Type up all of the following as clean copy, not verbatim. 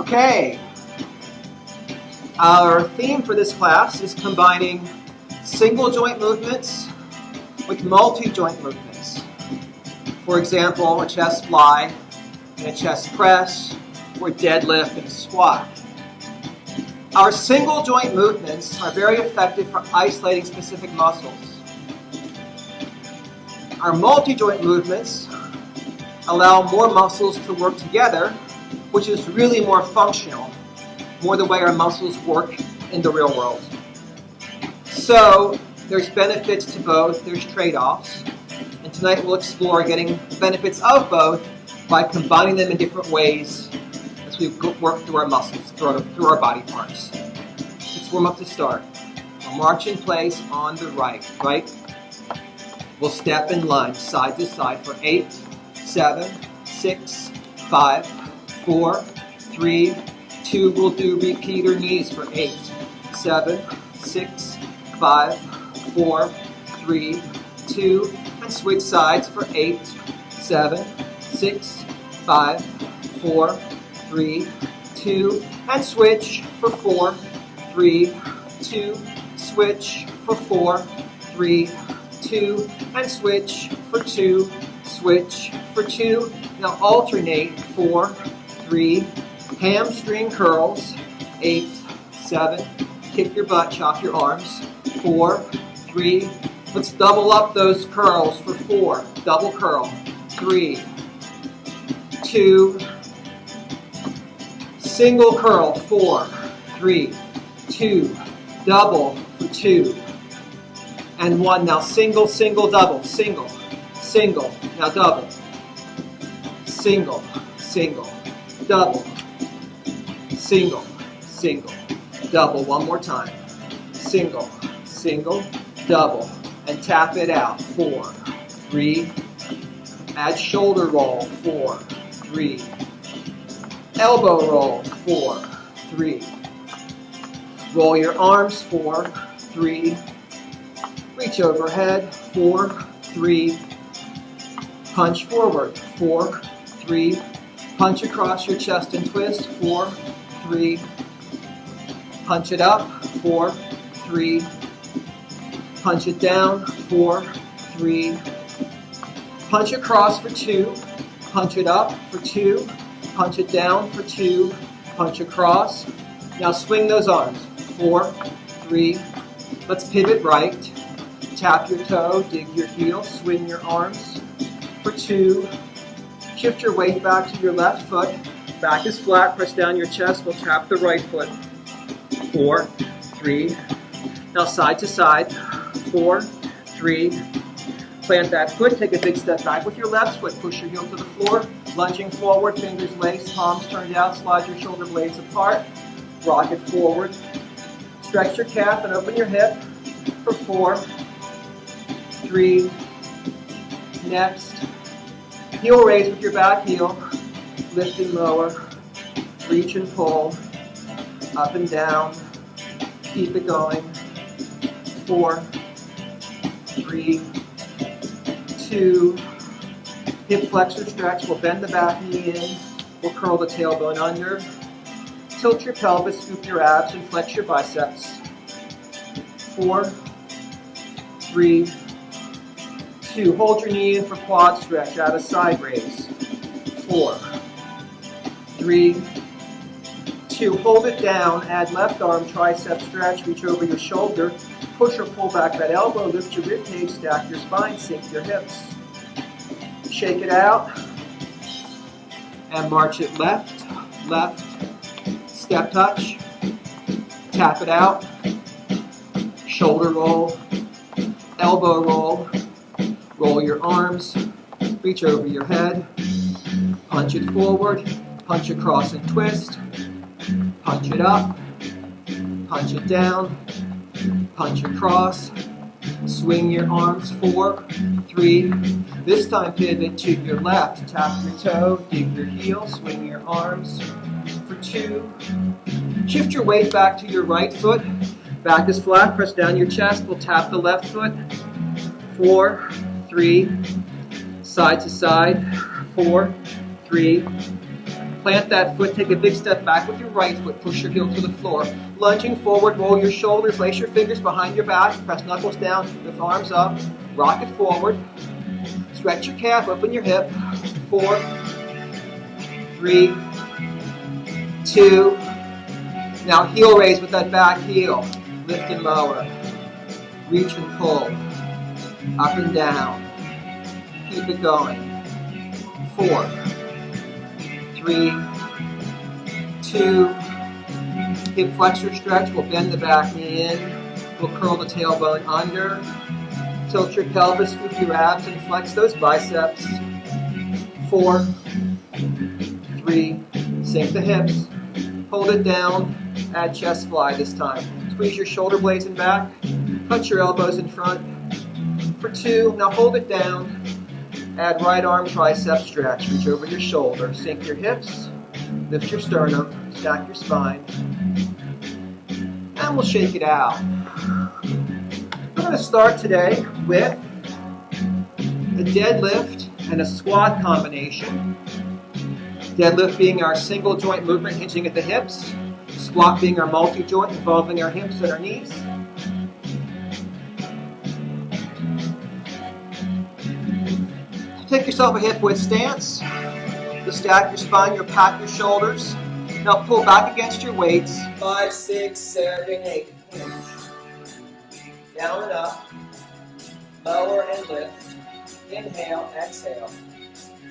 Okay, our theme for this class is combining single joint movements with multi-joint movements. For example, a chest fly and a chest press, or deadlift and squat. Our single joint movements are very effective for isolating specific muscles. Our multi-joint movements allow more muscles to work together, which is really more functional, more the way our muscles work in the real world. So there's benefits to both, there's trade-offs, and tonight we'll explore getting benefits of both by combining them in different ways as we work through our muscles, through our body parts. Let's warm up to start. We'll march in place on the right. We'll step and lunge side to side for 8, 7, 6, 5, 4, 3, 2. We'll do repeater knees for 8, 7, 6, 5, 4, 3, 2. And switch sides for 8, 7, 6, 5, 4, 3, 2. And switch for 4, 3, 2. Switch for 4, 3, 2. And switch for 2. Switch for 2. Now alternate 4, 3. Hamstring curls. 8, 7. Kick your butt, chop your arms. 4, 3. Let's double up those curls for 4. Double curl. 3, 2. Single curl. 4, 3, 2. Double for 2. And 1. Now single, single, double. Single, single. Now double. Single, single, double. Single, single, double. One more time. Single, single, double. And tap it out. 4, 3. Add shoulder roll. 4, 3. Elbow roll. 4, 3. Roll your arms. 4, 3. Reach overhead. 4, 3. Punch forward. 4, 3. Punch across your chest and twist. 4, 3. Punch it up. 4, 3. Punch it down. 4, 3. Punch across for 2. Punch it up for 2. Punch it down for 2. Punch across. Now swing those arms. 4, 3. Let's pivot right. Tap your toe. Dig your heel. Swing your arms for 2. Shift your weight back to your left foot. Back is flat. Press down your chest. We'll tap the right foot. 4, 3. Now side to side. 4, 3. Plant that foot. Take a big step back with your left foot. Push your heel to the floor. Lunging forward. Fingers laced. Palms turned out. Slide your shoulder blades apart. Rock it forward. Stretch your calf and open your hip for 4, 3. Next. Heel raise with your back heel. Lift and lower. Reach and pull. Up and down. Keep it going. 4, 3, 2. Hip flexor stretch. We'll bend the back knee in. We'll curl the tailbone under. Tilt your pelvis, scoop your abs, and flex your biceps. 4, 3, 2. Hold your knee in for quad stretch. Add a side raise. 4, 3, 2. Hold it down. Add left arm tricep stretch. Reach over your shoulder. Push or pull back that elbow. Lift your rib cage. Stack your spine. Sink your hips. Shake it out. And march it left, left. Step touch. Tap it out. Shoulder roll. Elbow roll. Roll your arms. Reach over your head. Punch it forward. Punch across and twist. Punch it up. Punch it down. Punch across. Swing your arms. 4, 3. This time pivot to your left. Tap your toe. Dig your heel. Swing your arms for 2. Shift your weight back to your right foot. Back is flat. Press down your chest. We'll tap the left foot. 4, 3. Side to side. 4, 3. Plant that foot, take a big step back with your right foot, push your heel to the floor. Lunging forward, roll your shoulders, lace your fingers behind your back, press knuckles down, lift arms up, rock it forward. Stretch your calf, open your hip. 4, 3, 2. Now heel raise with that back heel. Lift and lower. Reach and pull. Up and down. Keep it going. 4, 3, 2. Hip flexor stretch. We'll bend the back knee in. We'll curl the tailbone under. Tilt your pelvis, scoop your abs, and flex those biceps. 4, 3. Sink the hips. Hold it down. Add chest fly this time. Squeeze your shoulder blades in back. Touch your elbows in front. For 2. Now hold it down. Add right arm tricep stretch. Reach over your shoulder. Sink your hips. Lift your sternum. Stack your spine. And we'll shake it out. We're going to start today with a deadlift and a squat combination. Deadlift being our single joint movement hinging at the hips. Squat being our multi-joint involving our hips and our knees. Take yourself a hip width stance. You'll stack your spine, you'll pat your shoulders. Now pull back against your weights. 5, 6, 7, 8. Hinge. Down and up. Lower and lift. Inhale, exhale.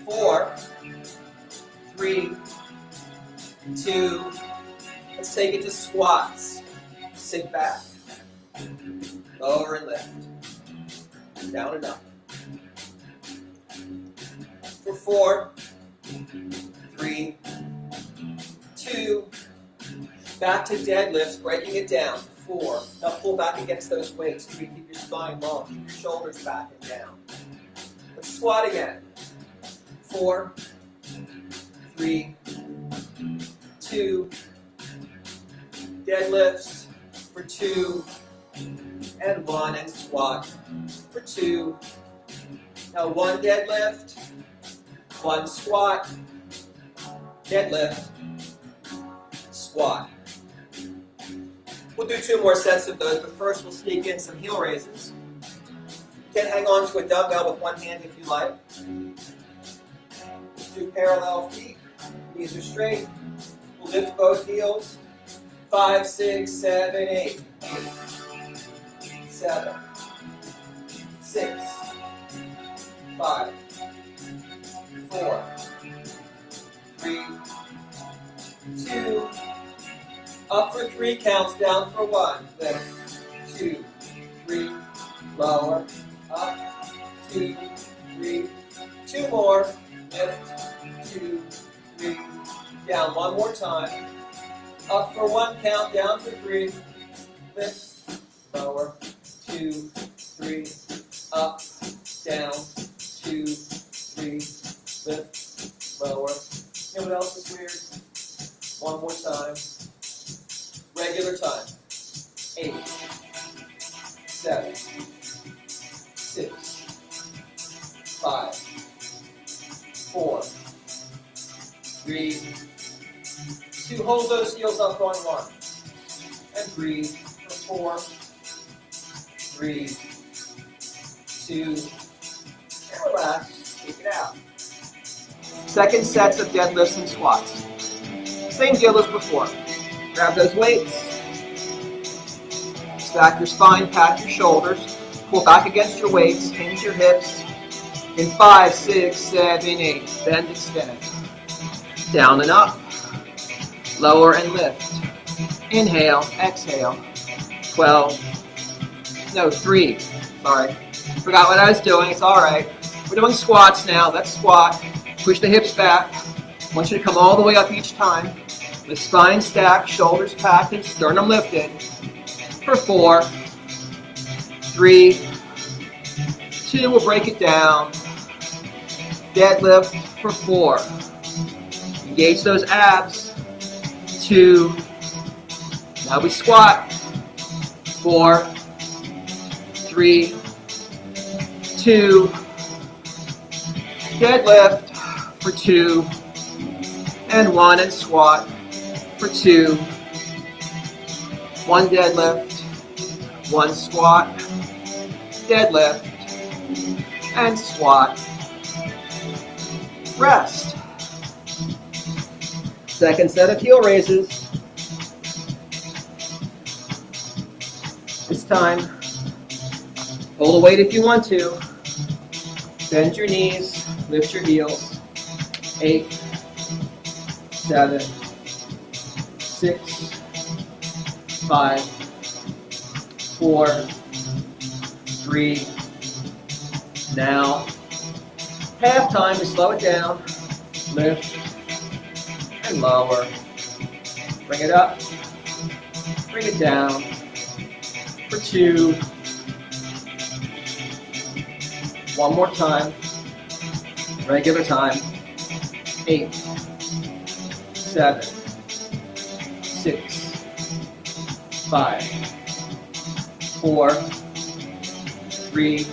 4, 3, 2. Let's take it to squats. Sit back. Lower and lift. Down and up. For 4, 3, 2. Back to deadlifts, breaking it down. 4. Now pull back against those weights. 3. Keep your spine long. Keep your shoulders back and down. Let's squat again. 4, 3, 2. Deadlifts for 2 and 1, and squat for 2. Now 1 deadlift, 1 squat, deadlift, squat. We'll do 2 more sets of those, but first we'll sneak in some heel raises. You can hang on to a dumbbell with one hand if you like. Let's do parallel feet. Knees are straight. We'll lift both heels. 5, 6, 7, 8. 7, 6, 5, 4, 3, 2. Up for 3 counts, down for 1. Lift. 2, 3. Lower. Up. 2, 3. 2 more. Lift. 2, 3. Down. 1 more time. Up for 1 count, down for 3. Lift, lower, 2, 3. Up, down, 2, 3. Lift, lower. You know what else is weird? 1 more time. Regular time. 8, 7, 6, 5, 4, 3. 2, hold those heels up on 1. And breathe for 4, 3, 2, and relax. Take it out. Second sets of deadlifts and squats. Same deal as before. Grab those weights. Stack your spine, pat your shoulders. Pull back against your weights, hinge your hips. In 5, 6, 7, 8. Bend, extend. Down and up. Lower and lift. Inhale, exhale. 3. Sorry. Forgot what I was doing. It's all right. We're doing squats now. Let's squat. Push the hips back. I want you to come all the way up each time. The spine stacked, shoulders packed, and sternum lifted. For 4, 3, 2. We'll break it down. Deadlift for 4. Engage those abs. 2. Now we squat. 4, 3, 2. Deadlift for 2. and 1, and squat for 2. 1 deadlift, 1 squat, deadlift, and squat. Rest. Second set of heel raises. This time, hold the weight if you want to. Bend your knees, lift your heels. 8, 7, 6, 5, 4, 3. Now, half time to slow it down. Lift and lower. Bring it up. Bring it down. For 2. One more time. Regular time. 8, 7, 6, 5, 4, 3,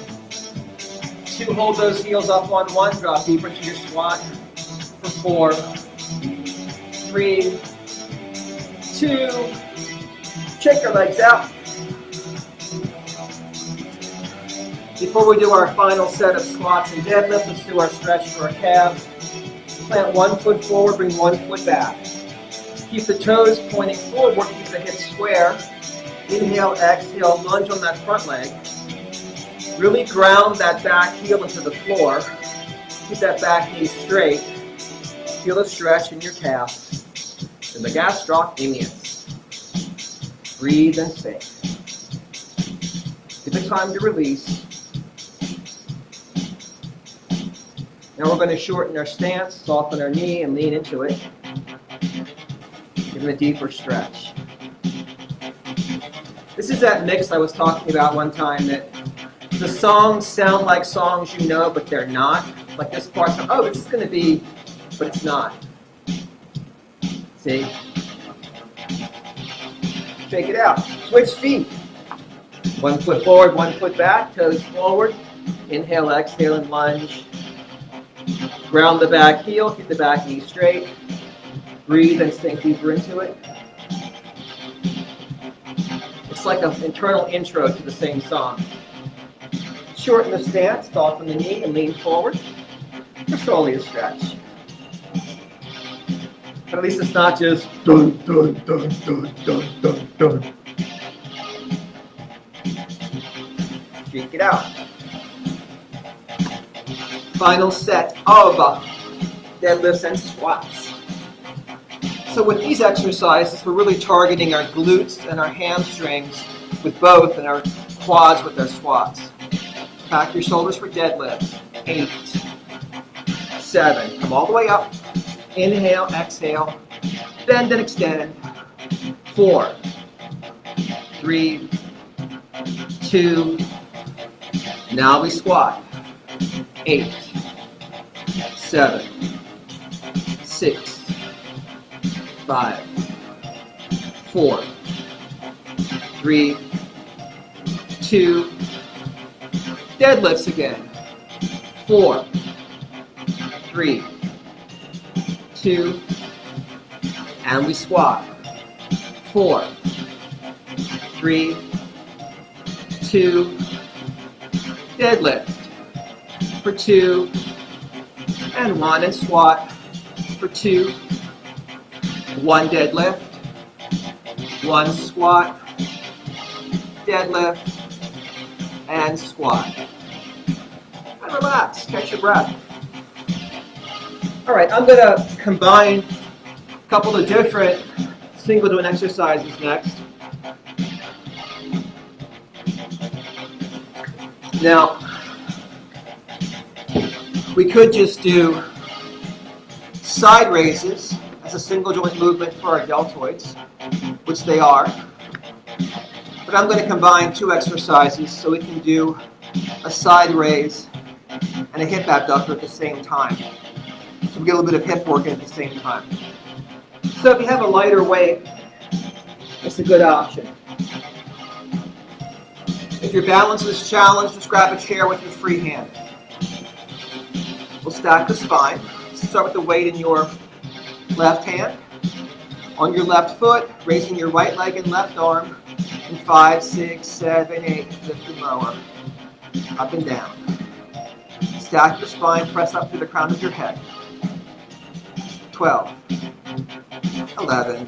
2. Hold those heels up on 1. Drop deeper into your squat. For 4, 3, 2. Check your legs out. Before we do our final set of squats and deadlifts, let's do our stretch for our calves. Plant 1 foot forward, bring 1 foot back. Keep the toes pointing forward, keep the hips square. Inhale, exhale, lunge on that front leg. Really ground that back heel into the floor. Keep that back knee straight. Feel a stretch in your calf. And the gastroc Breathe and sink. Give it time to release. Now we're going to shorten our stance, soften our knee, and lean into it. Give it a deeper stretch. This is that mix I was talking about one time, that the songs sound like songs you know, but they're not. Like this part, oh, this is going to be, but it's not. See? Shake it out. Switch feet. 1 foot forward, 1 foot back, toes forward. Inhale, exhale, and lunge. Ground the back heel, keep the back knee straight. Breathe and sink deeper into it. It's like an internal intro to the same song. Shorten the stance, soften the knee, and lean forward. Just slowly a stretch. But at least it's not just dun, dun, dun, dun, dun, dun, dun. Shake it out. Final set of deadlifts and squats. So with these exercises, we're really targeting our glutes and our hamstrings with both, and our quads with our squats. Pack your shoulders for deadlifts. 8, 7, come all the way up. Inhale, exhale, bend and extend. 4, 3, 2, now we squat. 8, 7, 6, 5, 4, 3, 2, deadlifts again. 4, 3, 2, and we squat. 4, 3, 2, deadlift for 2, and 1, and squat for 2. 1 deadlift, 1 squat, deadlift, and squat. And relax, catch your breath. All right, I'm going to combine a couple of different single doing exercises next. Now, we could just do side raises as a single joint movement for our deltoids, which they are. But I'm going to combine 2 exercises so we can do a side raise and a hip abductor at the same time. So we get a little bit of hip work at the same time. So if you have a lighter weight, it's a good option. If your balance is challenged, just grab a chair with your free hand. We'll stack the spine. Start with the weight in your Left hand on your left foot, raising your right leg and left arm. In 5, 6, 7, 8, lift and lower. Up and down. Stack your spine, press up to the crown of your head. 12, 11,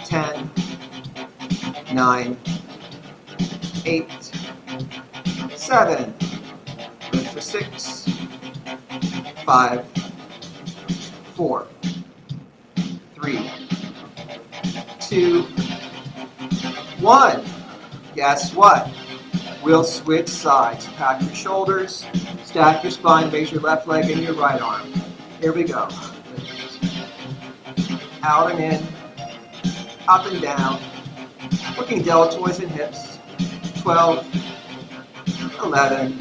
10, 9, 8, 7, lift for 6, 5, 4, 3, 2, 1. Guess what? We'll switch sides. Pack your shoulders, stack your spine, raise your left leg and your right arm. Here we go. Out and in, up and down. Working deltoids and hips. 12, 11,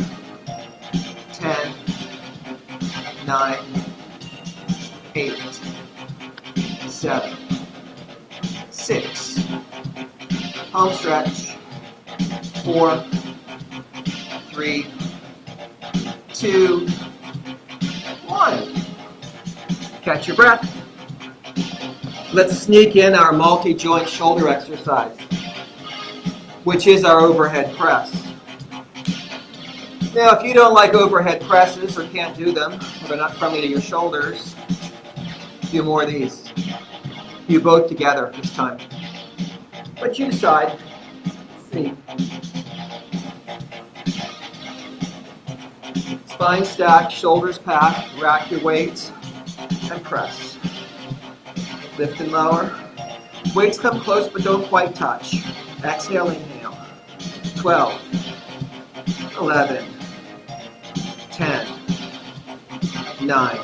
10, 9, 8, 7, 6. Home stretch. 4, 3, 2, 1. Catch your breath. Let's sneak in our multi-joint shoulder exercise, which is our overhead press. Now, if you don't like overhead presses or can't do them, or they're not friendly to your shoulders, do more of these. Do both together this time. But you decide. See. Spine stacked, shoulders packed, rack your weights, and press. Lift and lower. Weights come close but don't quite touch. Exhale, inhale. 12, 11, 10, 9,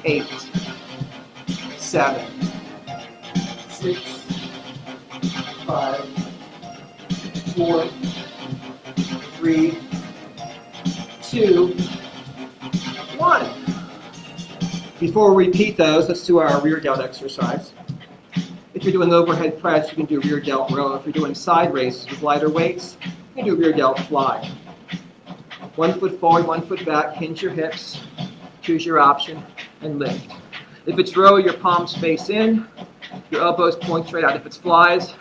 8, 7, 6, 5, 4, 3, 2, 1. Before we repeat those, let's do our rear delt exercise. If you're doing overhead press, you can do rear delt row. If you're doing side raises with lighter weights, you can do rear delt fly. 1 foot forward, 1 foot back, hinge your hips, choose your option, and lift. If it's row, your palms face in, your elbows point straight out. If it's flies,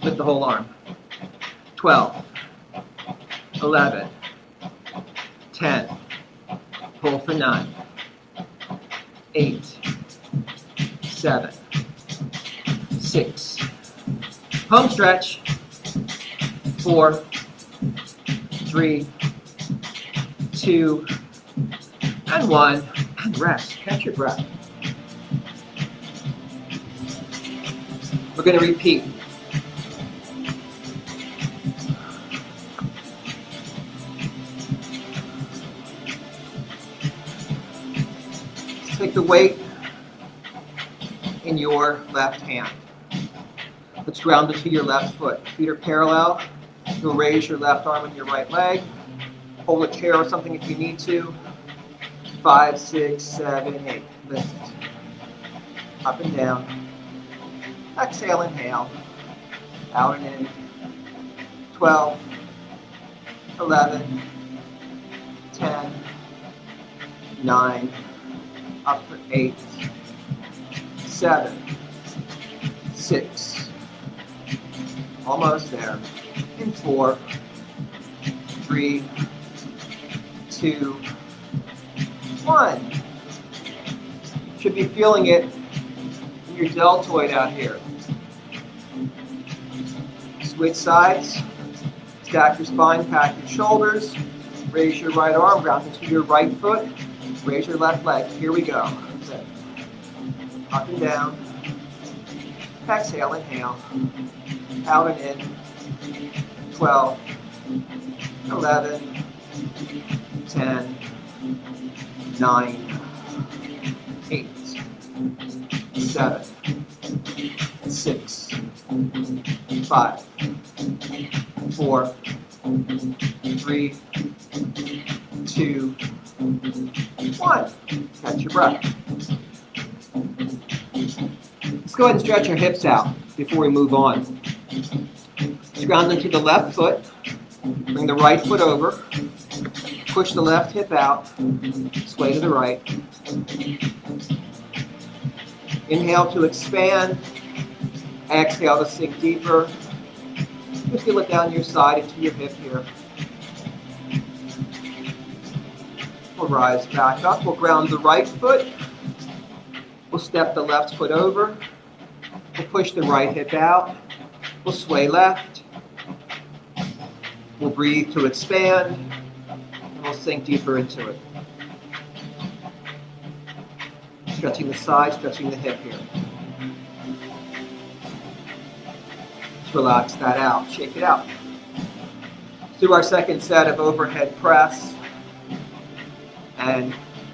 lift the whole arm. 12, 11, 10, pull for 9, 8, 7, 6, home stretch, 4, 3, 2, and 1, and rest. Catch your breath. We're going to repeat. Take the weight in your left hand. Let's ground it to your left foot. Feet are parallel. You'll raise your left arm and your right leg. Hold a chair or something if you need to. 5, 6, 7, 8. Lift. Up and down. Exhale, inhale. Out and in. 12, 11, 10, 9, up for 8, 7, 6, almost there, in 4, 3, 2, 1. Should be feeling it in your deltoid out here. Switch sides, stack your spine, pack your shoulders, raise your right arm, ground into your right foot, raise your left leg. Here we go. Up and down. Exhale, inhale. Out and in. 12, 11, 10, 9, 8, 7, 6, 5, 4, 3, 2, 1. Catch your breath. Let's go ahead and stretch our hips out before we move on. Let's ground into the left foot. Bring the right foot over. Push the left hip out. Sway to the right. Inhale to expand. Exhale to sink deeper. You feel it down your side into your hip here. We'll rise back up. We'll ground the right foot. We'll step the left foot over. We'll push the right hip out. We'll sway left. We'll breathe to expand. And we'll sink deeper into it. Stretching the side, stretching the hip here. Just relax that out. Shake it out. Let's do our second set of overhead press and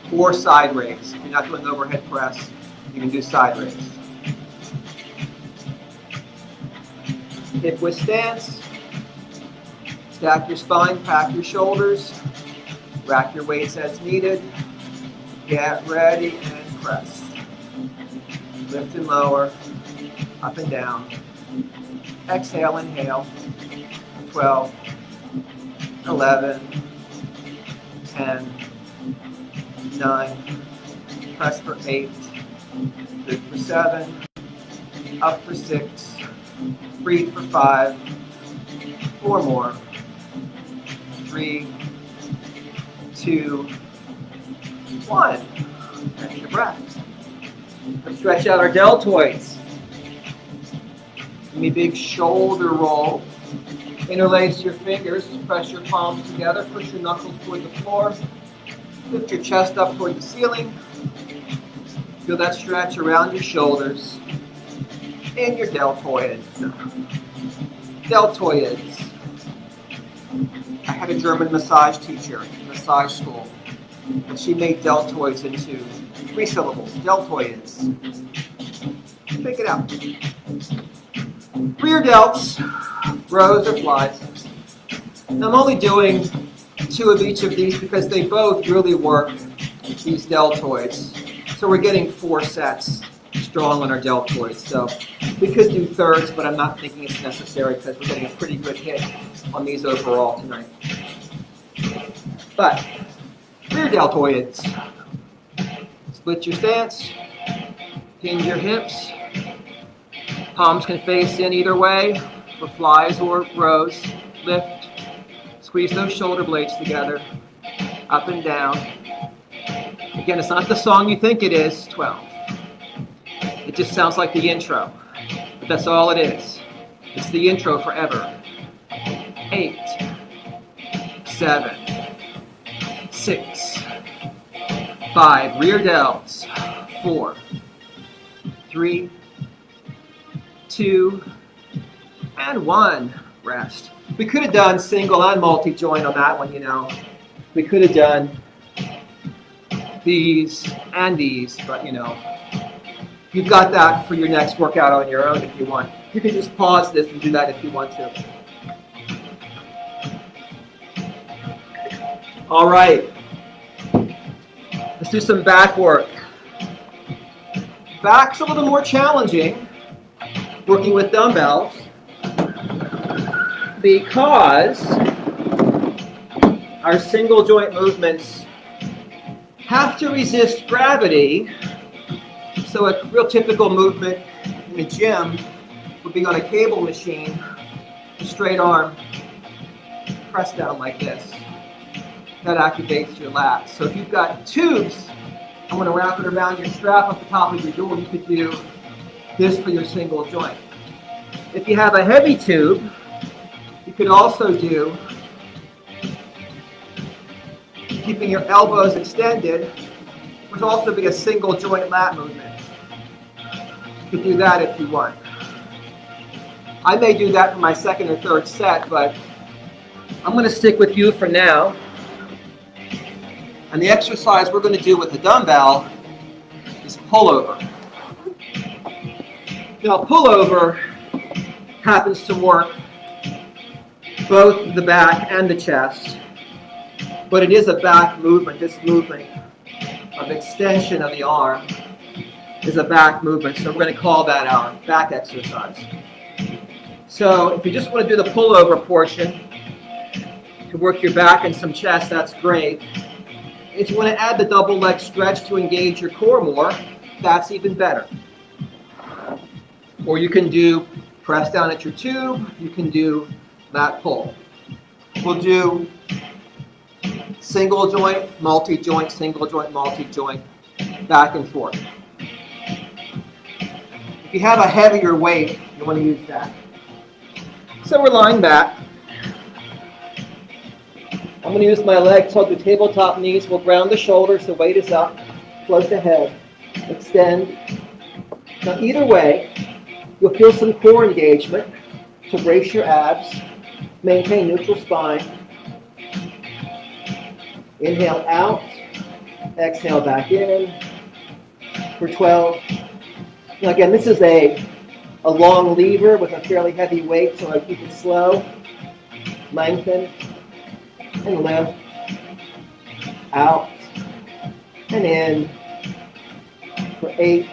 4 side raise. If you're not doing the overhead press, you can do side raise. Hip width stance. Stack your spine, pack your shoulders. Rack your weights as needed. Get ready and press. Lift and lower, up and down. Exhale, inhale. 12, 11, 10, 9. Press for 8. Good for 7. Up for 6. Breathe for 5. 4 more. 3, 2, 1. Catch your breath. Let's stretch out our deltoids. Give me a big shoulder roll. Interlace your fingers. Press your palms together. Push your knuckles toward the floor. Lift your chest up toward the ceiling. Feel that stretch around your shoulders and your deltoids. Deltoids. I had a German massage teacher in massage school, and she made deltoids into 3 syllables. Deltoids. Take it out. Rear delts, rows or flies. And I'm only doing 2 of each of these because they both really work these deltoids. So we're getting 4 sets strong on our deltoids. So we could do thirds, but I'm not thinking it's necessary because we're getting a pretty good hit on these overall tonight. But rear deltoids. Split your stance. Hinge your hips. Palms can face in either way for flies or rows. Lift. Squeeze those shoulder blades together. Up and down. Again, it's not the song you think it is. 12. It just sounds like the intro. But that's all it is. It's the intro forever. 8, 7, 6, 5. Rear delts. 4, 3, 2, and 1. Rest. We could have done single and multi-joint on that one, you know. We could have done these and these, but you know, you've got that for your next workout on your own if you want. You can just pause this and do that if you want to. All right. Let's do some back work. Back's a little more challenging working with dumbbells because our single joint movements have to resist gravity. So a real typical movement in the gym would be on a cable machine, a straight arm, press down like this. That activates your lats. So if you've got tubes, I'm going to wrap it around your strap at the top of your door. You could do this for your single joint. If you have a heavy tube, you could also do keeping your elbows extended, which would also be a single joint lat movement. You could do that if you want. I may do that for my second or third set, but I'm going to stick with you for now. And the exercise we're going to do with the dumbbell is pullover. Now, pullover happens to work both the back and the chest, but it is a back movement. This movement of extension of the arm is a back movement, so we're going to call that our back exercise. So if you just want to do the pullover portion to work your back and some chest, that's great. If you want to add the double leg stretch to engage your core more, that's even better. Or you can do press down at your tube. You can do lat pull. We'll do single joint, multi-joint, single joint, multi-joint, back and forth. If you have a heavier weight, you want to use that. So we're lying back. I'm going to use my legs, hug the tabletop knees. We'll ground the shoulders, the weight is up. Float the head. Extend. Now either way, you'll feel some core engagement to brace your abs. Maintain neutral spine. Inhale out. Exhale back in for 12. Now again, this is a long lever with a fairly heavy weight, so I keep it slow. Lengthen and lift. Out and in for 8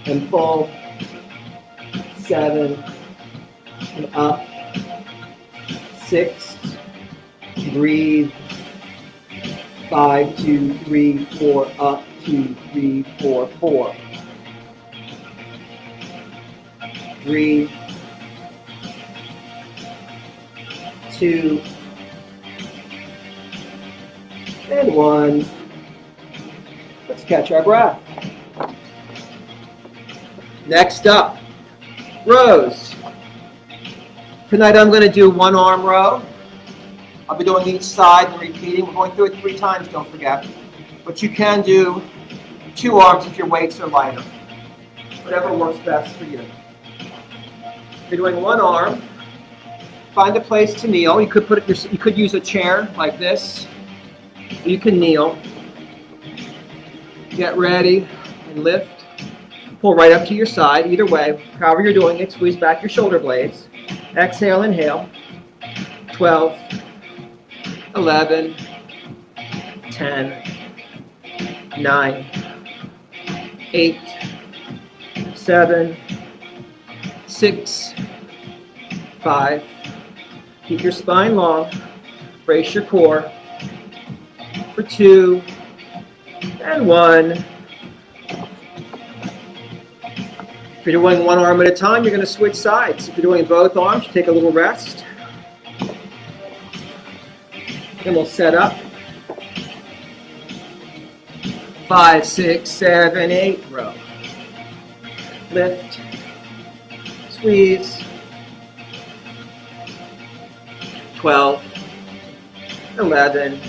and full. 7 and up. 6. Breathe. 5, 2, 3, 4, up, 2, 3, 4, 4. 3, 2, and 1. Let's catch our breath. Next up, rows. Tonight I'm going to do one arm row. I'll be doing each side and repeating. We're going through it 3 times, don't forget. But you can do 2 arms if your weights are lighter. Whatever works best for you. If you're doing one arm, find a place to kneel. You could use a chair like this. You can kneel. Get ready and lift. Pull right up to your side. Either way, however you're doing it, squeeze back your shoulder blades. Exhale, inhale. 12. 11, 10, 9, 8, 7, 6, 5. Keep your spine long. Brace your core for 2 and 1. If you're doing one arm at a time, you're going to switch sides. If you're doing both arms, take a little rest. Then we'll set up. 5, 6, 7, 8 row. Lift. Squeeze. 12, 11,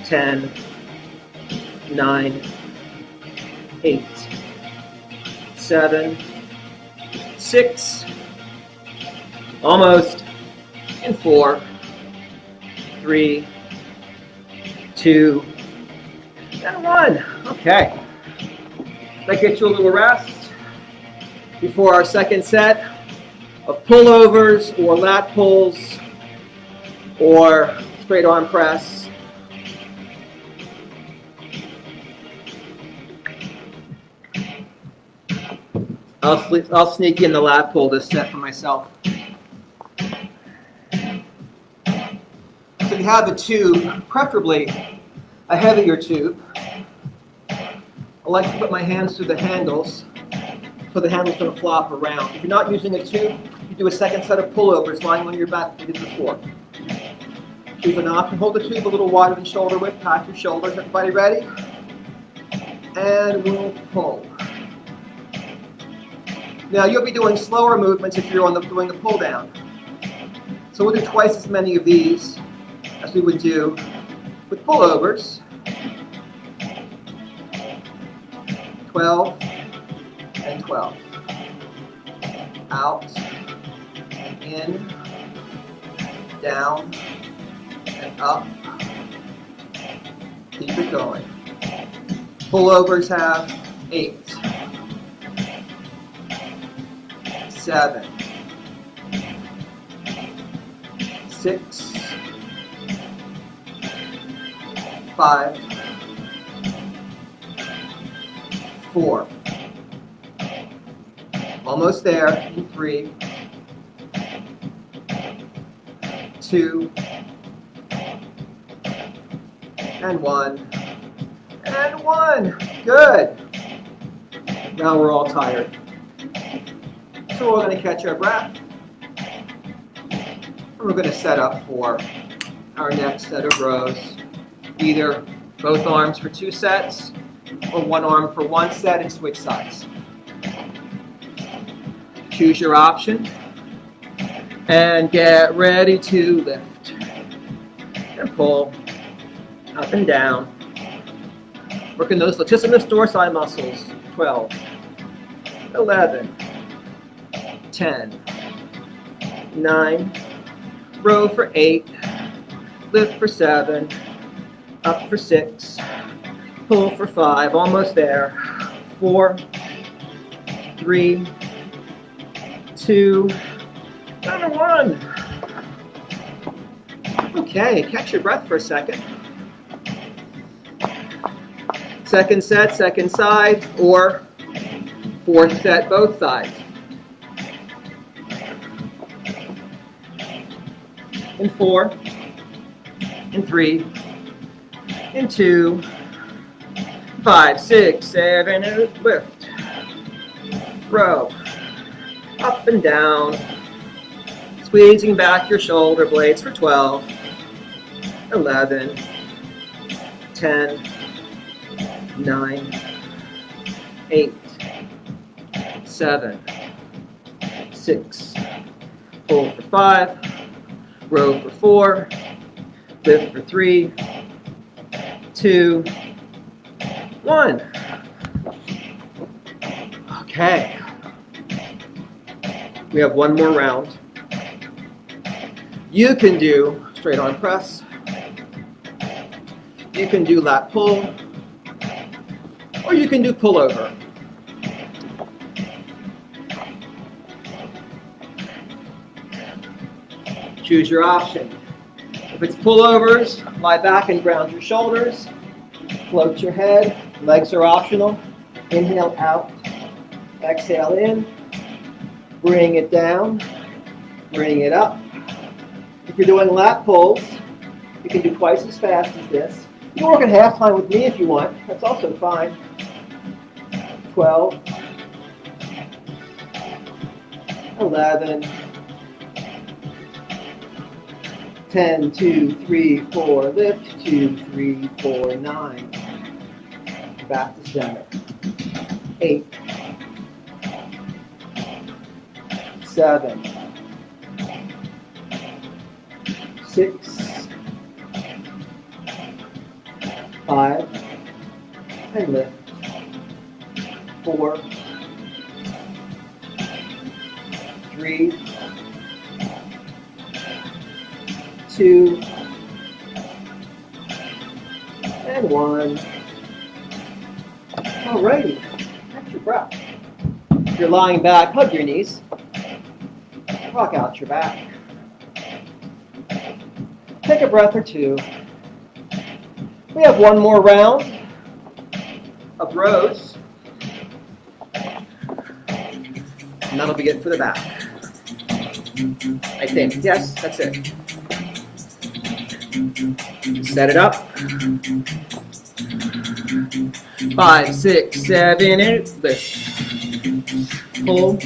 10, 9, 8, 7, 6, almost, and 4, 3, 2, and 1. Okay. That gets you a little rest before our second set of pullovers or lat pulls or straight arm press. I'll sneak in the lat pull this set for myself. So you have a tube, preferably a heavier tube. I like to put my hands through the handles so the handle's going to flop around. If you're not using a tube, you do a second set of pullovers lying on your back like you did before. Keep an option. Hold the tube a little wider than shoulder width. Pack your shoulders. Everybody ready? And we'll pull. Now you'll be doing slower movements if you're doing the pull down. So we'll do twice as many of these as we would do with pullovers. 12 and 12. Out and in, down and up. Keep it going. Pullovers have 8, 7, 6, 5, 4. Almost there in 3, 2, and 1, and 1. Good. Now we're all tired. So we're going to catch our breath. And we're going to set up for our next set of rows. Either both arms for 2 sets or one arm for 1 set and switch sides. Choose your option and get ready to lift and pull up and down. Working those latissimus dorsi muscles. 12, 11, 10, 9, row for 8, lift for 7, up for 6, pull for 5, almost there, 4, 3, 2, and 1. Okay, catch your breath for a second. Second set, second side, or fourth set, both sides. And 4, and 3, and 2, 5, 6, 7, and lift. Row. Up and down. Squeezing back your shoulder blades for 12, 11, 10, 9, 8, 7, 6, pull for 5, row for 4, lift for 3, 2, 1. Okay. We have one more round. You can do straight arm press. You can do lat pull. Or you can do pullover. Choose your option. If it's pullovers, lie back and ground your shoulders. Float your head. Legs are optional. Inhale out. Exhale in. Bring it down. Bring it up. If you're doing lat pulls, you can do twice as fast as this. You can work at half time with me if you want. That's also fine. 12, 11, 10, 2, 3, 4, lift, 2, 3, 4, 9. Back to center. 8, 7, 6, 5, and lift. 4, 3, 2, and 1. Alrighty, catch your breath. If you're lying back, hug your knees. Rock out your back. Take a breath or two. We have one more round of rows. And that'll be it for the back. I think. Yes, that's it. Set it up. 5, 6, 7, 8. Lift. Pull.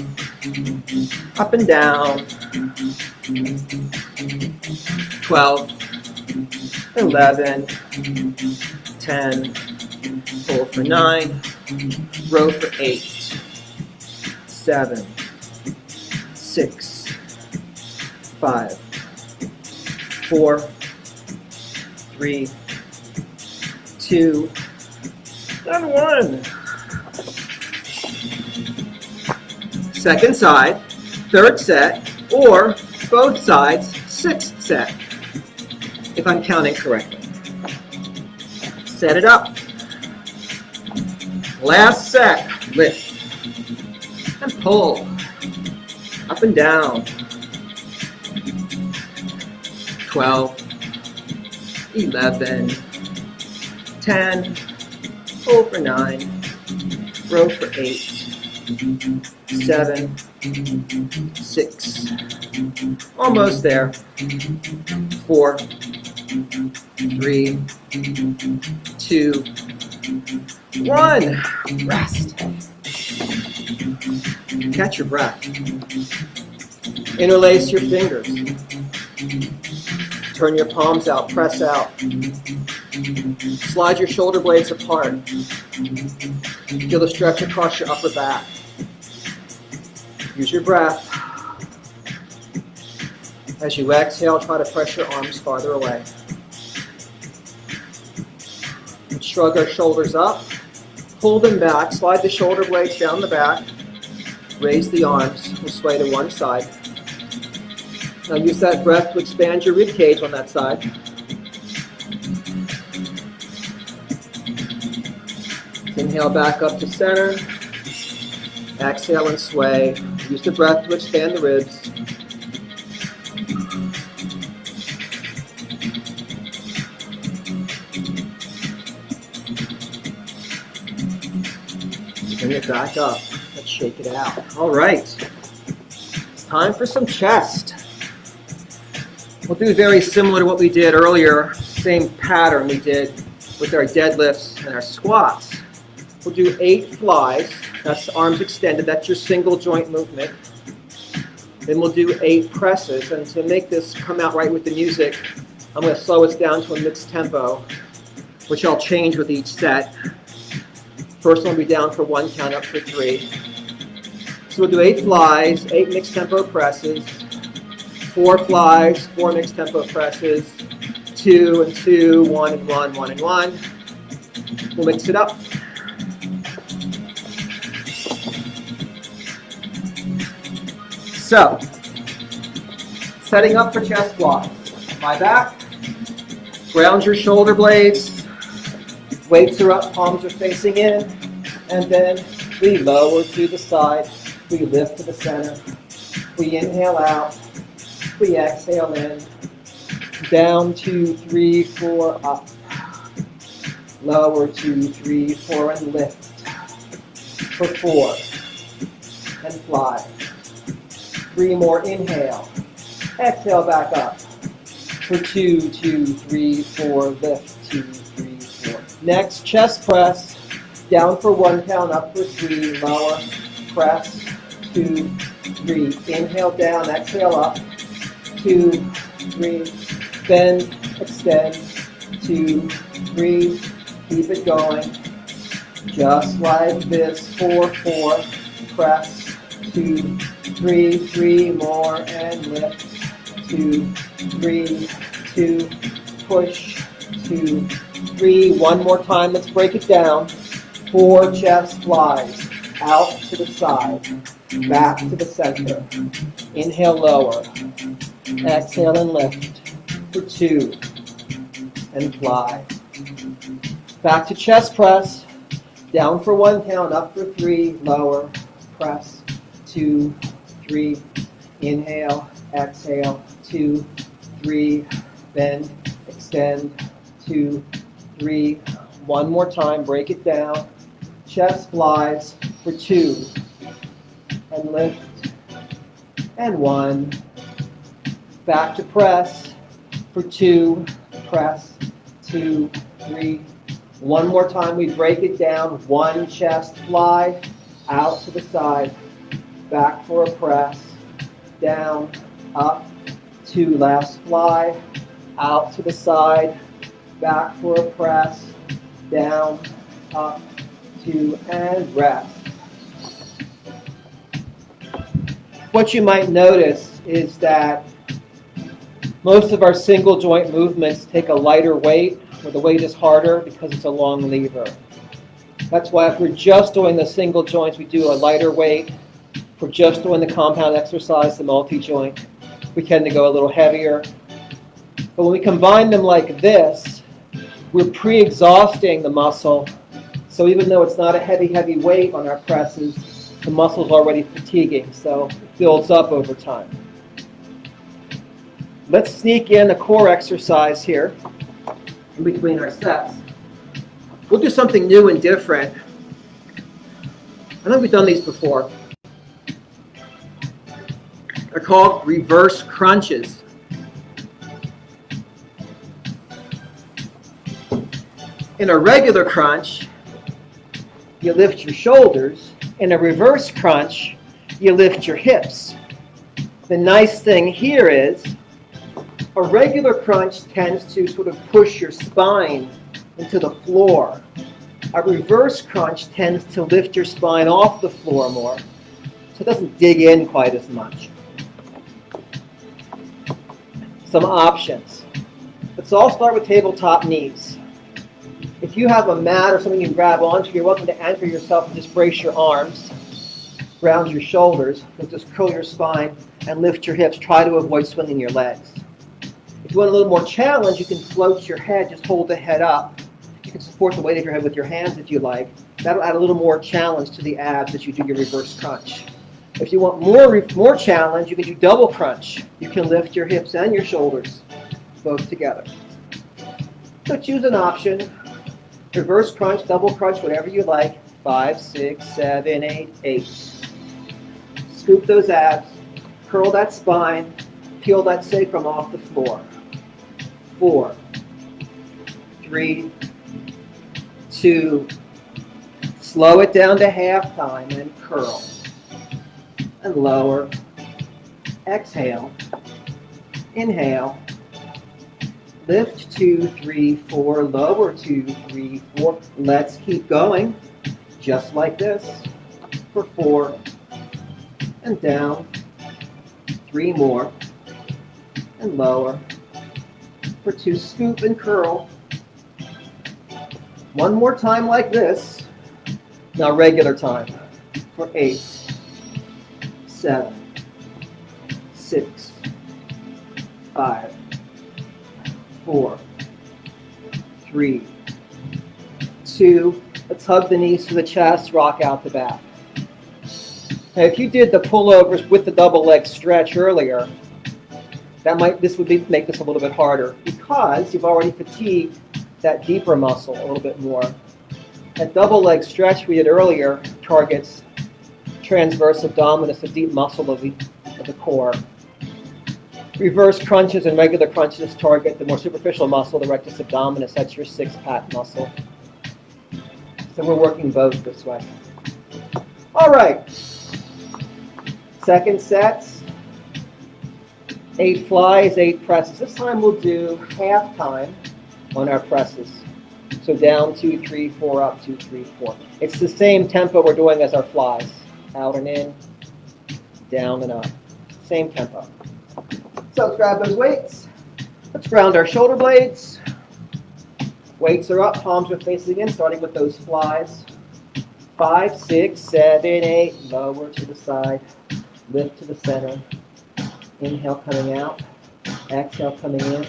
Up and down. 12, 11, 10. Pull for 9. Row for 8. 7, 6, 5, 4, 3, 2, and 1. Second side, third set, or both sides, sixth set, if I'm counting correctly. Set it up. Last set, lift. And pull. Up and down. 12, 11, 10, pull for 9, row for 8, 7, 6, almost there, 4, 3, 2, 1, rest. Catch your breath. Interlace your fingers. Turn your palms out, press out. Slide your shoulder blades apart. Feel the stretch across your upper back. Use your breath. As you exhale, try to press your arms farther away. Shrug our shoulders up. Pull them back. Slide the shoulder blades down the back. Raise the arms and sway to one side. Now use that breath to expand your rib cage on that side. Inhale back up to center. Exhale and sway. Use the breath to expand the ribs. Bring it back up. Let's shake it out. All right. It's time for some chest. We'll do very similar to what we did earlier. Same pattern we did with our deadlifts and our squats. We'll do 8 flies. That's arms extended. That's your single joint movement. Then we'll do 8 presses. And to make this come out right with the music, I'm going to slow us down to a mixed tempo, which I'll change with each set. First one will be down for 1 count, up for 3. So we'll do 8 flies, 8 mixed tempo presses, 4 flies, 4 mixed tempo presses, 2 and 2, 1 and 1, 1 and 1. We'll mix it up. So, setting up for chest squats. Lie back, ground your shoulder blades, weights are up, palms are facing in, and then we lower to the side, we lift to the center, we inhale out, we exhale in, down 2, 3, 4, up, lower 2, 3, 4, and lift, for 4, and fly, 3 more, inhale, exhale back up, for 2, 2, 3, 4, lift, 2, 3, 4. Next, chest press, down for 1 count, up for 3, lower, press, 2, 3. Inhale down, exhale up, 2, 3. Bend, extend, 2, 3. Keep it going. Just like this, 4, 4. Press, 2, 3. 3 more, and lift, 2, 3, 2. Push, 2, 3. 1 more time, let's break it down. 4 chest flies, out to the side, back to the center. Inhale, lower. Exhale and lift, for 2, and fly. Back to chest press, down for 1 count, up for 3, lower, press, 2, 3. Inhale, exhale, 2, 3. Bend, extend, 2, 3. 1 more time, break it down. Chest flies for 2, and lift, and 1. Back to press for 2, press, 2, 3. 1 more time, we break it down. 1 chest fly, out to the side, back for a press, down, up, 2 last fly, out to the side, back for a press, down, up, 2, and rest. What you might notice is that most of our single joint movements take a lighter weight, where the weight is harder because it's a long lever. That's why if we're just doing the single joints, we do a lighter weight. If we're just doing the compound exercise, the multi-joint, we tend to go a little heavier. But when we combine them like this, we're pre-exhausting the muscle. So even though it's not a heavy weight on our presses, the muscle's already fatiguing, so it builds up over time. Let's sneak in a core exercise here in between our sets. We'll do something new and different. I know we've done these before. They're called reverse crunches. In a regular crunch, you lift your shoulders. In a reverse crunch, you lift your hips. The nice thing here is a regular crunch tends to sort of push your spine into the floor. A reverse crunch tends to lift your spine off the floor more, so it doesn't dig in quite as much. Some options. Let's all start with tabletop knees. If you have a mat or something you can grab onto, you're welcome to anchor yourself and just brace your arms, ground your shoulders, and just curl your spine and lift your hips. Try to avoid swinging your legs. If you want a little more challenge, you can float your head, just hold the head up. You can support the weight of your head with your hands if you like. That'll add a little more challenge to the abs as you do your reverse crunch. If you want more challenge, you can do double crunch. You can lift your hips and your shoulders both together. So choose an option. Reverse crunch, double crunch, whatever you like. 5, 6, 7, 8, 8. Scoop those abs. Curl that spine. Peel that sacrum off the floor. 4, 3, 2. Slow it down to half time and curl. And lower. Exhale. Inhale. Lift 2, 3, 4. Lower 2, 3, 4. Let's keep going. Just like this. For 4. And down. 3 more. And lower. For 2. Scoop and curl. One more time like this. Now regular time. For 8. 7, 6, 5, 4, 3, 2. Let's hug the knees to the chest, rock out the back. Now, if you did the pullovers with the double leg stretch earlier, make this a little bit harder because you've already fatigued that deeper muscle a little bit more. That double leg stretch we did earlier targets transverse abdominis, the deep muscle of the core. Reverse crunches and regular crunches target the more superficial muscle, the rectus abdominis. That's your six-pack muscle. So we're working both this way. All right. Second sets. 8 flies, 8 presses. This time we'll do half time on our presses. So down 2, 3, 4, up 2, 3, 4. It's the same tempo we're doing as our flies. Out and in, down and up. Same tempo. So let's grab those weights. Let's ground our shoulder blades. Weights are up, palms are facing in, starting with those flies. 5, 6, 7, 8. Lower to the side. Lift to the center. Inhale coming out. Exhale coming in.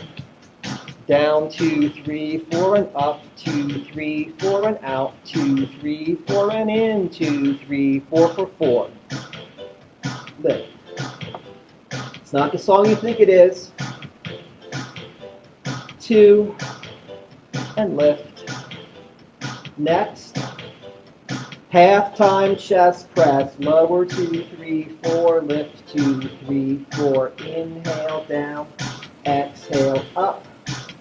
Down 2, 3, 4 and up. 2, 3, 4 and out. 2, 3, 4 and in. 2, 3, 4 for 4. Lift. It's not the song you think it is. 2 and lift. Next, half-time chest press. Lower 2, 3, 4. Lift 2, 3, 4. Inhale down. Exhale up.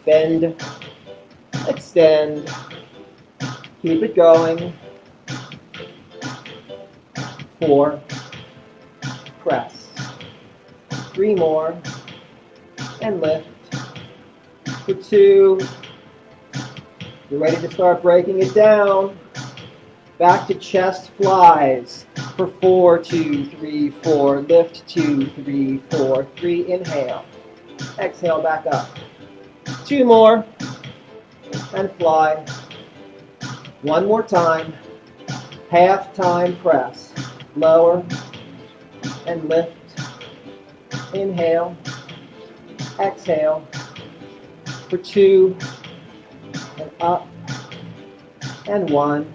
Bend, extend, keep it going. 4, press. 3 more, and lift. For 2, you're ready to start breaking it down. Back to chest flies. For 4, 2, 3, 4, lift 2, 3, 4, 3, inhale. Exhale back up. 2 more, and fly. 1 more time. Half-time press. Lower, and lift. Inhale. Exhale. For 2, and up, and 1.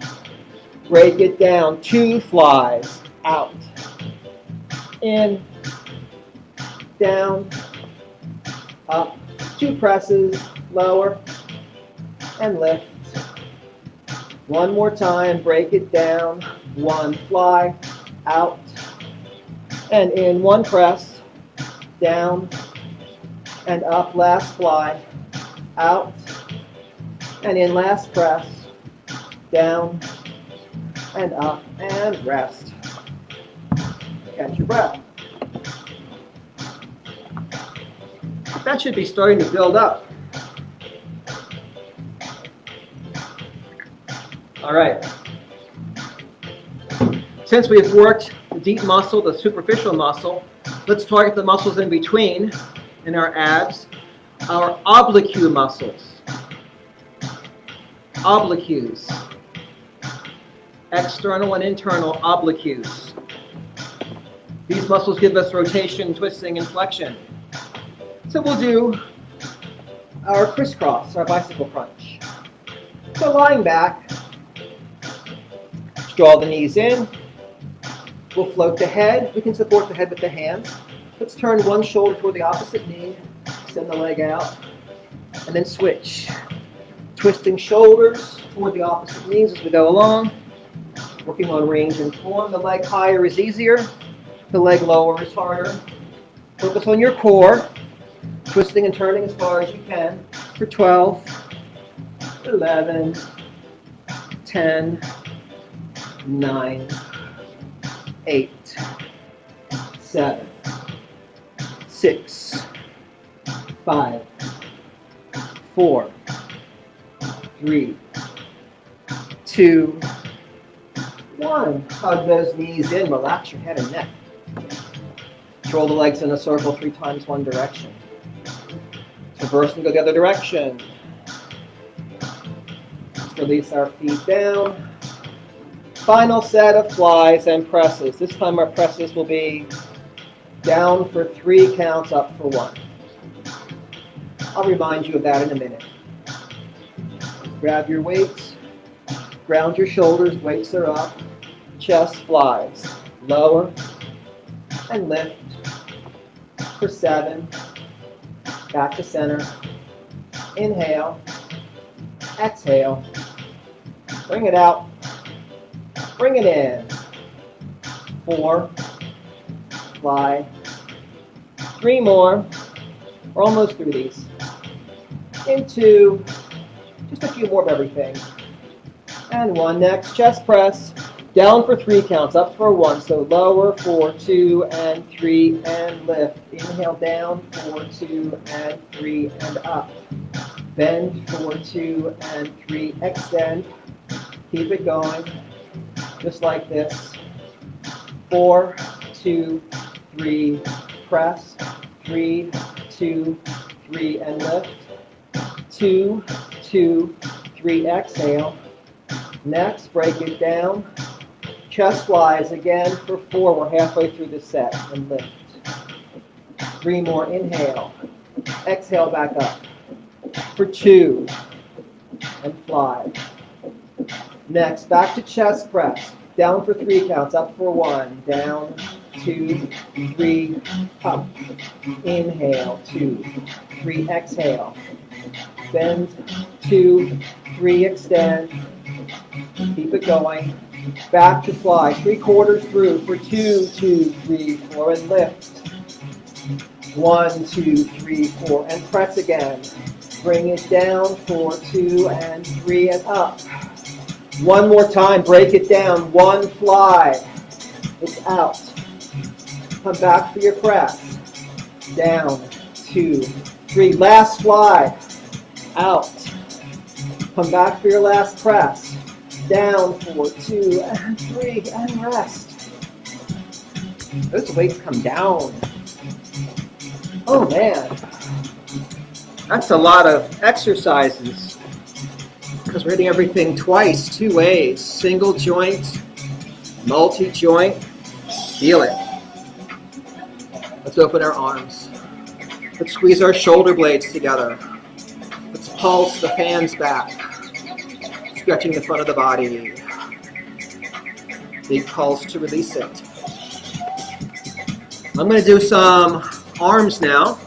Break it down. 2 flies. Out. In. Down. Up. 2 presses, lower, and lift. 1 more time, break it down. 1 fly, out, and in. 1 press, down, and up. Last fly, out, and in. Last press, down, and up, and rest. Catch your breath. That should be starting to build up. All right. Since we've worked the deep muscle, the superficial muscle, let's target the muscles in between in our abs, our oblique muscles. Obliques. External and internal obliques. These muscles give us rotation, twisting, and flexion. So we'll do our crisscross, our bicycle crunch. So lying back, draw the knees in. We'll float the head. We can support the head with the hands. Let's turn one shoulder toward the opposite knee, extend the leg out, and then switch. Twisting shoulders toward the opposite knees as we go along. Working on range and form. The leg higher is easier. The leg lower is harder. Focus on your core. Twisting and turning as far as you can for 12, 11, 10, 9, 8, 7, 6, 5, 4, 3, 2, 1. Hug those knees in. Relax your head and neck. Roll the legs in a circle 3 times one direction. Reverse and go the other direction. Let's release our feet down. Final set of flies and presses. This time our presses will be down for 3 counts, up for 1. I'll remind you of that in a minute. Grab your weights. Ground your shoulders. Weights are up. Chest flies. Lower and lift for 7. Back to center. Inhale. Exhale. Bring it out. Bring it in. 4. Fly. 3 more. We're almost through these. Into just a few more of everything. And 1. Next, chest press. Down for 3 counts, up for 1. So lower for 2 and 3 and lift. Inhale down for 2 and 3 and up. Bend for 2 and 3. Extend. Keep it going. Just like this. 4, 2, 3. Press. 3, 2, 3 and lift. 2, 2, 3. Exhale. Next, break it down. Chest flies again for 4. We're halfway through the set. And lift. 3 more. Inhale. Exhale back up. For 2. And fly. Next, back to chest press. Down for 3 counts. Up for 1. Down. 2, 3. Up. Inhale. 2, 3. Exhale. Bend. 2, 3. Extend. Keep it going. Back to fly. 3/4 through for 2, 2, 3, 4, and lift. 1, 2, 3, 4, and press again. Bring it down for 2 and 3 and up. 1 more time. Break it down. 1 fly. It's out. Come back for your press. Down. 2, 3. Last fly. Out. Come back for your last press. Down for 2 and 3 and rest. Those weights come down. Oh man, that's a lot of exercises because we're hitting everything twice, 2 ways. Single joint, multi-joint. Feel it. Let's open our arms. Let's squeeze our shoulder blades together. Let's pulse the hands back. Stretching the front of the body. Big pulse to release it. I'm going to do some arms now.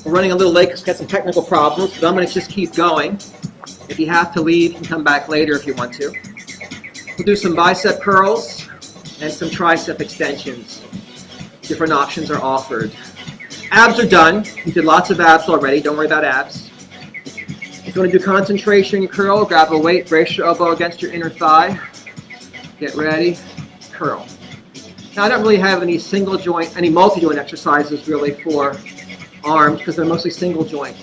We're running a little late because we got some technical problems, but I'm going to just keep going. If you have to leave, you can come back later if you want to. We'll do some bicep curls and some tricep extensions. Different options are offered. Abs are done. You did lots of abs already. Don't worry about abs. If you want to do concentration curl, grab a weight, brace your elbow against your inner thigh. Get ready, curl. Now I don't really have any single joint, any multi-joint exercises really for arms because they're mostly single joint.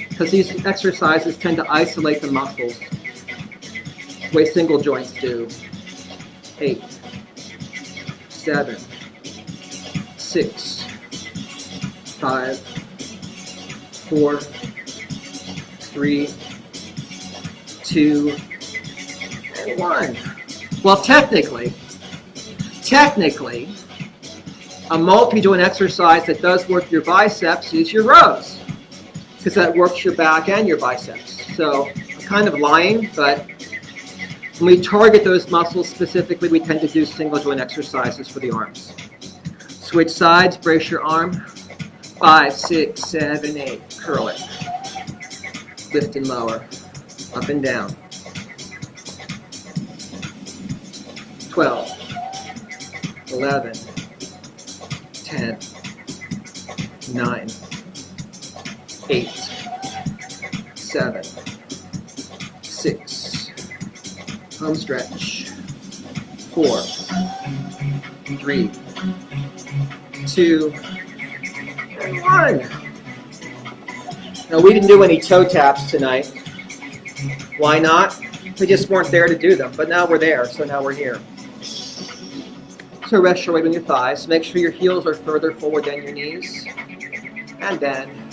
Because these exercises tend to isolate the muscles the way single joints do. 8, 7, 6, 5, 4, 3, 2, and 1. Well, technically, a multi-joint exercise that does work your biceps is your rows, because that works your back and your biceps. So I'm kind of lying, but when we target those muscles specifically, we tend to do single joint exercises for the arms. Switch sides, brace your arm. 5, 6, 7, 8, curl it. Lift and lower, up and down. 12, 11, 10, 9, 8, 7, 6, home stretch, 4, 3, 2, and 1. Now, we didn't do any toe taps tonight. Why not? We just weren't there to do them, but now we're there, so now we're here. So rest your weight on your thighs. Make sure your heels are further forward than your knees. And then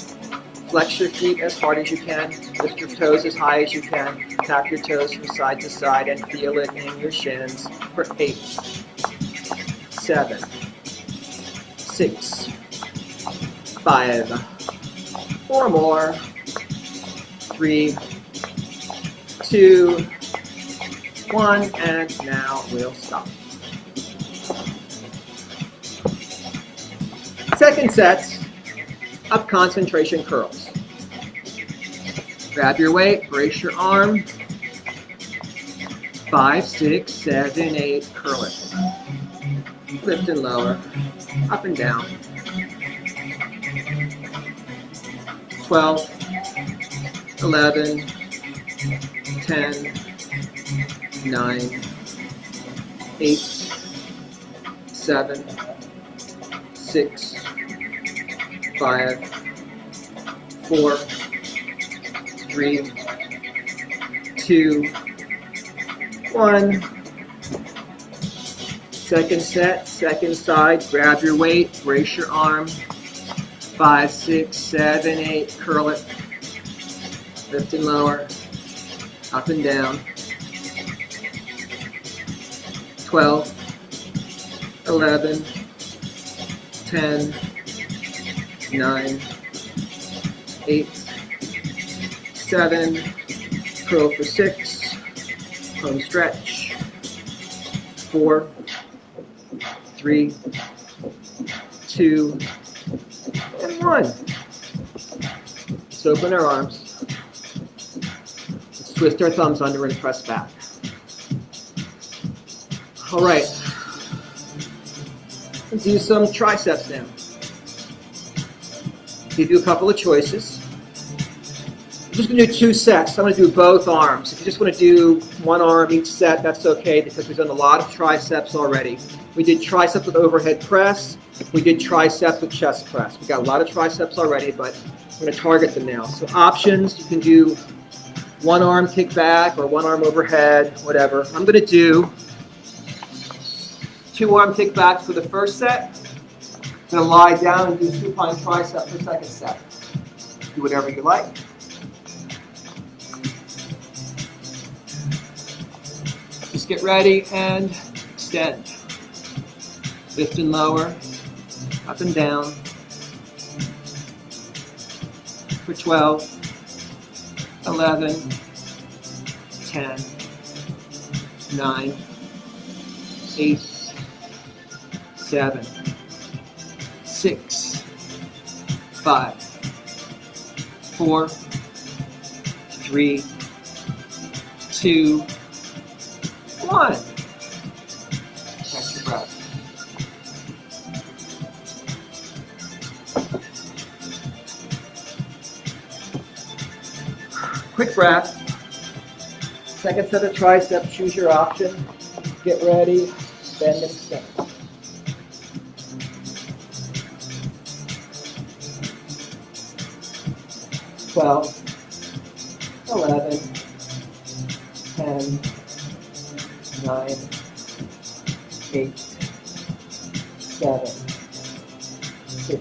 flex your feet as hard as you can. Lift your toes as high as you can. Tap your toes from side to side and feel it in your shins for 8, 7, 6, 5, 4 more, 3, 2, 1, and now we'll stop. Second set, up concentration curls. Grab your weight, brace your arm. 5, 6, 7, 8, curl it. Lift and lower, up and down. 12, 11, 10, 9, 8, 7, 6, 5, 4, 3, 2, 1. Second set, second side, grab your weight, brace your arm. 5, 6, 7, 8, curl it. Lift and lower, up and down. 12, 11, 10, 9, 8, 7, curl for 6, home stretch, 4, 3, 2, and 1. Let's open our arms. Let's twist our thumbs under and press back. All right. Let's do some triceps now. Give you a couple of choices. I'm just going to do 2 sets. I'm going to do both arms. If you just want to do one arm each set, that's okay because we've done a lot of triceps already. We did tricep with overhead press. We did tricep with chest press. We got a lot of triceps already, but I'm going to target them now. So options, you can do one arm kick back or one arm overhead, whatever. I'm going to do 2 arm kick backs for the first set. I'm going to lie down and do supine tricep for the second set. Do whatever you like. Just get ready and extend. Lift and lower, up and down. For 12, 11, 10, 9, 8, 7, 6, 5, 4, 3, 2, 1. Catch your breath. Quick breath. Second set of triceps, choose your option. Get ready, bend and extend. 12, 11, 10, 9, 8, 7, 6,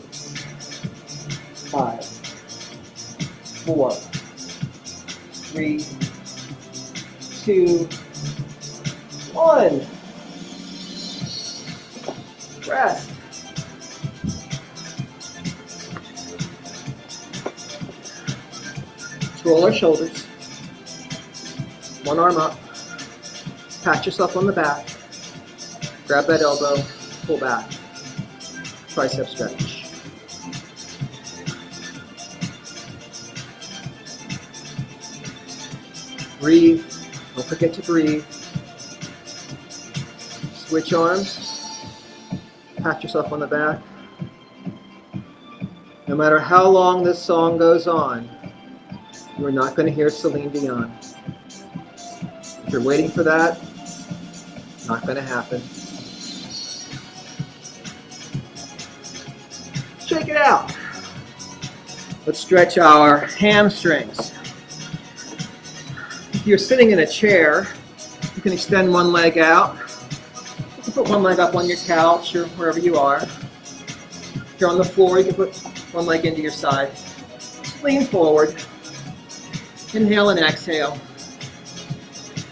5, 4, 3, 2, 1. Rest. Roll our shoulders. One arm up. Pat yourself on the back. Grab that elbow. Pull back. Tricep stretch. Breathe. Don't forget to breathe. Switch arms. Pat yourself on the back. No matter how long this song goes on, you are not going to hear Celine Dion. If you're waiting for that, not going to happen. Shake it out. Let's stretch our hamstrings. If you're sitting in a chair, you can extend one leg out. You can put one leg up on your couch or wherever you are. If you're on the floor, you can put one leg into your side. Just lean forward. Inhale and exhale.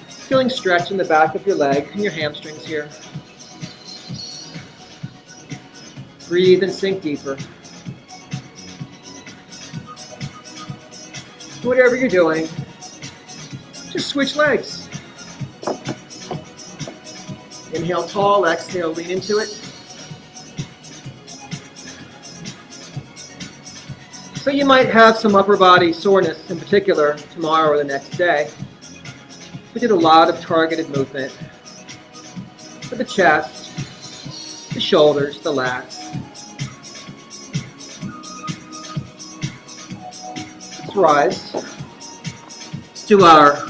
Feeling stretch in the back of your leg and your hamstrings here. Breathe and sink deeper. Whatever you're doing, just switch legs. Inhale tall, exhale, lean into it. So you might have some upper body soreness in particular tomorrow or the next day. We did a lot of targeted movement for the chest, the shoulders, the lats. Let's rise. Let's do our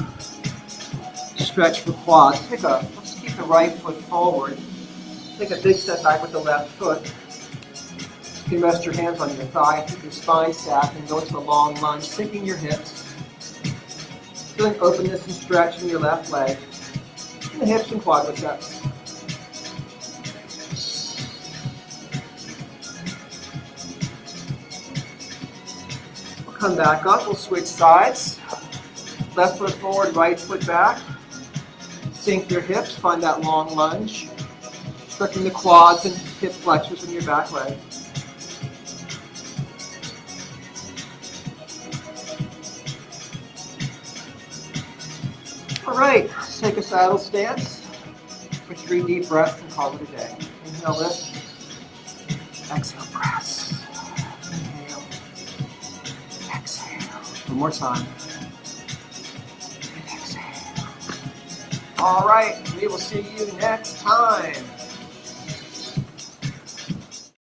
stretch for quads. Let's keep the right foot forward. Take a big step back with the left foot. You can rest your hands on your thigh, keep your spine stacked, and go into a long lunge, sinking your hips. Feeling openness and stretch in your left leg, in the hips and quadriceps. We'll come back up, we'll switch sides. Left foot forward, right foot back. Sink your hips, find that long lunge. Stretching the quads and hip flexors in your back leg. All right, let's take a saddle stance for 3 deep breaths and call it a day. Inhale, lift. Exhale, press. Inhale. Exhale. One more time. And exhale. All right, we will see you next time.